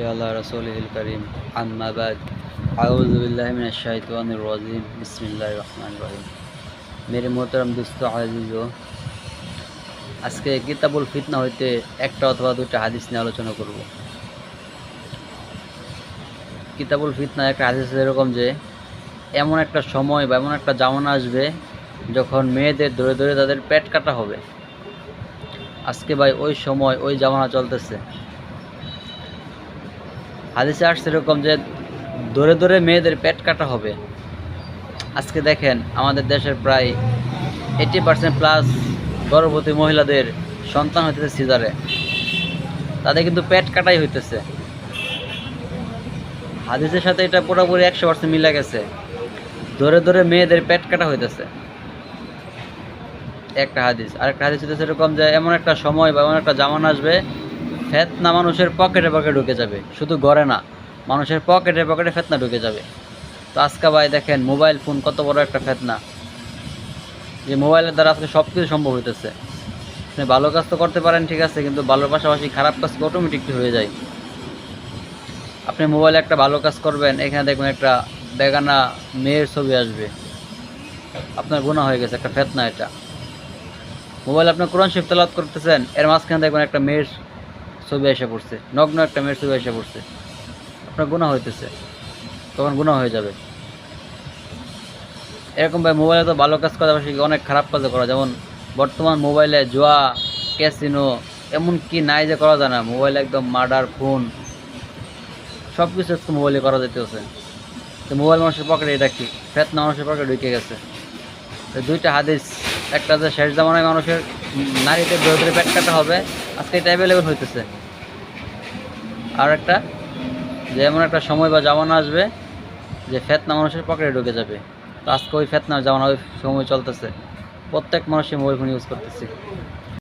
सल्ली अला रसूलिल करीम अम्मा बाद आऊज़ु बिल्लाहि मिनश शैतानिर रजीम बिस्मिल्लाहिर रहमानिर रहीम। मेरे मोहतरम दोस्तों আজিজো, আজকে কিতাবুল ফিতনা হইতে একটা অথবা দুইটা হাদিস নিয়ে আলোচনা করব। কিতাবুল ফিতনা একটা হাদিস এরকম যে এমন একটা সময় বা এমন একটা জামানা আসবে যখন মেয়েদের ধরে ধরে তাদের পেট কাটা হবে। আজকে ভাই ওই সময় ওই জামানা চলতেছে। হাদিসে আসছে এরকম যে ধরে ধরে মেয়েদের পেট কাটা হবে। আজকে দেখেন আমাদের দেশের প্রায় 80% প্লাস গর্ভবতী মহিলাদের সন্তান হইতেছে সিজারে, তাদের কিন্তু পেট কাটাই হইতেছে। হাদিসের সাথে এটা পুরোপুরি 100% মিলে গেছে। ধরে ধরে মেয়েদের পেট কাটা হইতেছে একটা হাদিস। আরেকটা হাদিস হইতেছে এরকম যে এমন একটা সময় বা এমন একটা জামানা আসবে ফেতনা মানুষের পকেটে পকেটে ঢুকে যাবে, শুধু ঘরে না, মানুষের পকেটে পকেটে ফেতনা ঢুকে যাবে। তো আজকে ভাই দেখেন মোবাইল ফোন কত বড় একটা ফেতনা, যে মোবাইলের দ্বারা আজকে সব কিছু সম্ভব হইতেছে। আপনি ভালো কাজ তো করতে পারেন, ঠিক আছে, কিন্তু ভালোর পাশাপাশি খারাপ কাজ অটোমেটিকলি হয়ে যায়। আপনি মোবাইলে একটা ভালো কাজ করবেন, এখানে দেখবেন একটা বেগানা মেয়ের ছবি আসবে, আপনার গুনাহ হয়ে গেছে, একটা ফেতনা এটা। মোবাইলে আপনি কোরআন শরীফ তেলাওয়াত করতেছেন, এর মাঝখানে দেখবেন একটা মেয়ের ছবি এসে পড়ছে, নগ্ন একটা মেয়ের ছবি এসে পড়ছে, আপনার গুনাহ হইতেছে, তখন গুনাহ হয়ে যাবে। এরকম ভাই মোবাইলে তো ভালো কাজ করার পাশাপাশি অনেক খারাপ কাজও করা, যেমন বর্তমান মোবাইলে জুয়া, ক্যাসিনো, এমন কি নাই যে করা যায় না। মোবাইলে একদম মার্ডার, খুন, সব কিছু আজকে মোবাইলে করা যেতেছে। তো মোবাইল মানুষের পকেটে এটা কি ফেতনা মানুষের পকেটে ঢুকে গেছে। তো দুইটা হাদিস, একটা যে শেষ জামানায় মানুষের নারীদের ধরে ধরে পেট কাটা হবে, আজকে এটা অ্যাভেলেবেল হইতেছে। আর একটা যে এমন একটা সময় বা জামানা আসবে যে ফেতনা মানুষের পকেটে ঢুকে যাবে। তো আজকে ওই ফেতনার জামানা, ওই সময় চলতেছে, প্রত্যেক মানুষই মোবাইল ফোন ইউজ করতেছে।